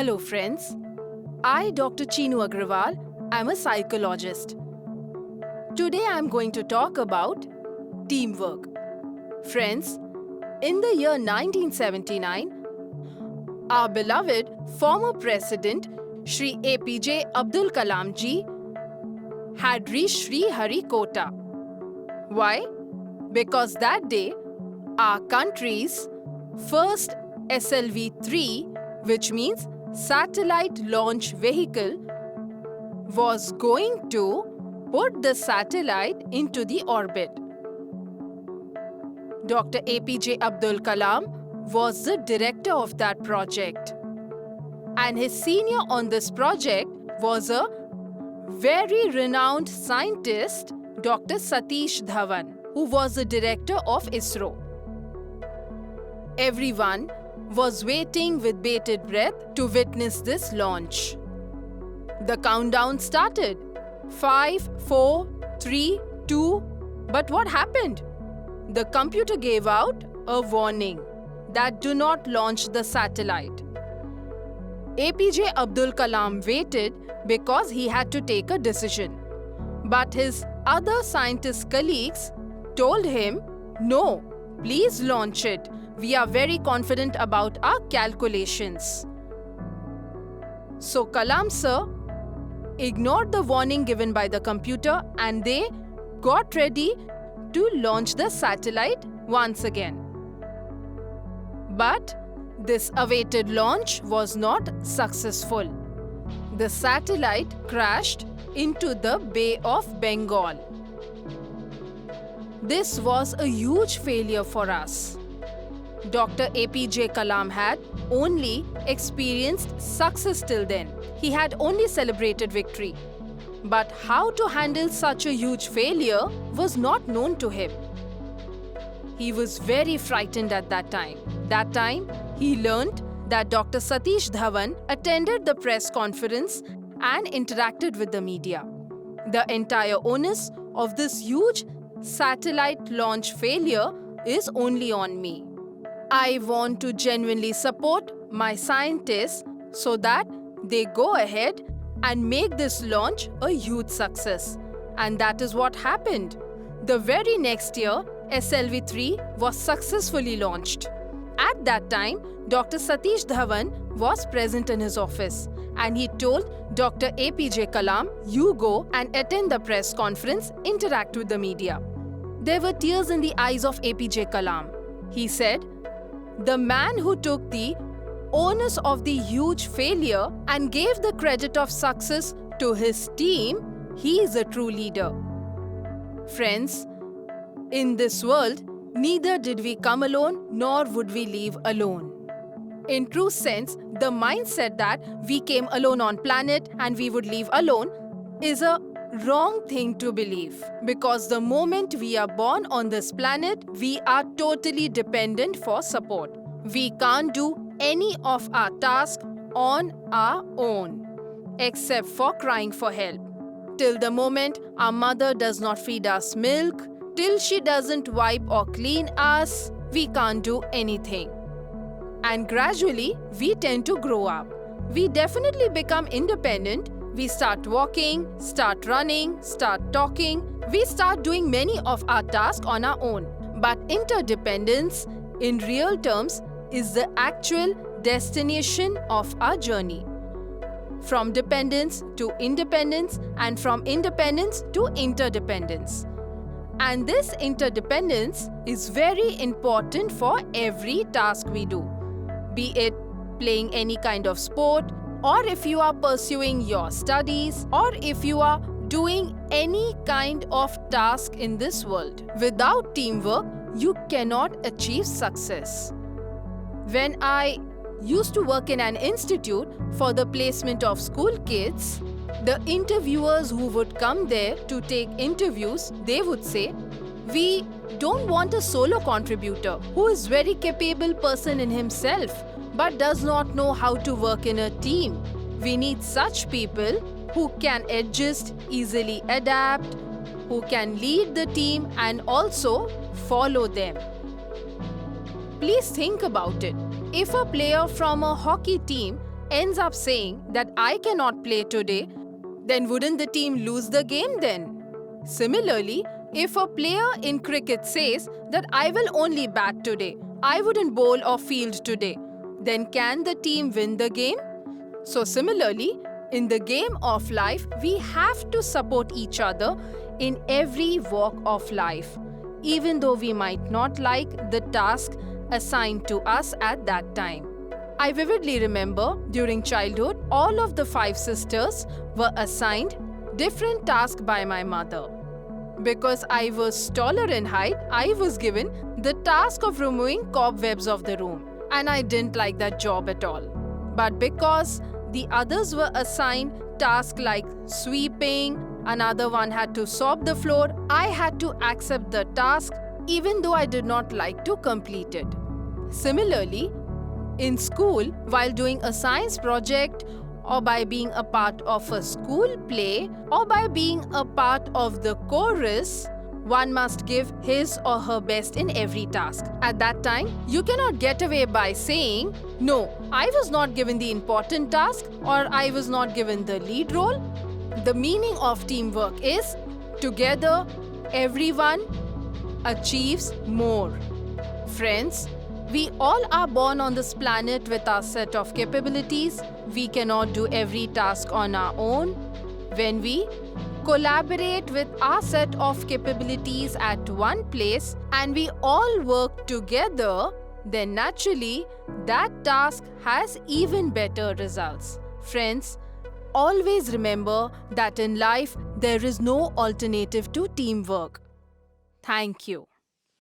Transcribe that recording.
Hello friends, I Dr. Chinu Agrawal am a psychologist. Today I am going to talk about teamwork. Friends, in the year 1979, our beloved former President Shri APJ Abdul Kalam ji had reached Sriharikota. Why? Because that day, our country's first SLV-3, which means Satellite Launch Vehicle, was going to put the satellite into the orbit. Dr. APJ Abdul Kalam was the director of that project. And his senior on this project was a very renowned scientist, Dr. Satish Dhawan, who was the director of ISRO. Everyone was waiting with bated breath to witness this launch. The countdown started. 5, 4, 3, 2. But what happened? The computer gave out a warning that do not launch the satellite. APJ Abdul Kalam waited because he had to take a decision. But his other scientist colleagues told him, "No, please launch it. We are very confident about our calculations." So Kalam sir ignored the warning given by the computer and they got ready to launch the satellite once again. But this awaited launch was not successful. The satellite crashed into the Bay of Bengal. This was a huge failure for us. Dr. APJ Kalam had only experienced success till then. He had only celebrated victory. But how to handle such a huge failure was not known to him. He was very frightened at that time. That time, he learned that Dr. Satish Dhawan attended the press conference and interacted with the media. The entire onus of this huge satellite launch failure is only on me. I want to genuinely support my scientists so that they go ahead and make this launch a huge success. And that is what happened. The very next year, SLV-3 was successfully launched. At that time, Dr. Satish Dhawan was present in his office and he told Dr. APJ Kalam, "You go and attend the press conference, interact with the media." There were tears in the eyes of APJ Kalam. He said, "The man who took the onus of the huge failure and gave the credit of success to his team, he is a true leader." Friends, in this world, neither did we come alone nor would we leave alone. In true sense, the mindset that we came alone on planet and we would leave alone is a wrong thing to believe. Because the moment we are born on this planet, we are totally dependent for support. We can't do any of our tasks on our own, except for crying for help. Till the moment our mother does not feed us milk, till she doesn't wipe or clean us, we can't do anything. And gradually, we tend to grow up. We definitely become independent. We start walking, start running, start talking. We start doing many of our tasks on our own. But interdependence, in real terms, is the actual destination of our journey. From dependence to independence and from independence to interdependence. And this interdependence is very important for every task we do. Be it playing any kind of sport, or if you are pursuing your studies, or if you are doing any kind of task in this world. Without teamwork, you cannot achieve success. When I used to work in an institute for the placement of school kids, the interviewers who would come there to take interviews, they would say, "We don't want a solo contributor who is very capable person in himself but does not know how to work in a team. We need such people who can adjust, easily adapt, who can lead the team and also follow them." Please think about it. If a player from a hockey team ends up saying that I cannot play today, then wouldn't the team lose the game then? Similarly, if a player in cricket says that I will only bat today, I wouldn't bowl or field today, then can the team win the game? So similarly, in the game of life, we have to support each other in every walk of life, even though we might not like the task assigned to us at that time. I vividly remember during childhood, all of the 5 sisters were assigned different tasks by my mother. Because I was taller in height, I was given the task of removing cobwebs of the room, and I didn't like that job at all. But because the others were assigned tasks like sweeping, another one had to sweep the floor, I had to accept the task even though I did not like to complete it. Similarly, in school, while doing a science project, or by being a part of a school play, or by being a part of the chorus, one must give his or her best in every task. At that time, you cannot get away by saying, "No, I was not given the important task," or "I was not given the lead role." The meaning of teamwork is, together, everyone achieves more. Friends, we all are born on this planet with our set of capabilities. We cannot do every task on our own. When we collaborate with our set of capabilities at one place and we all work together, then naturally that task has even better results. Friends, always remember that in life there is no alternative to teamwork. Thank you.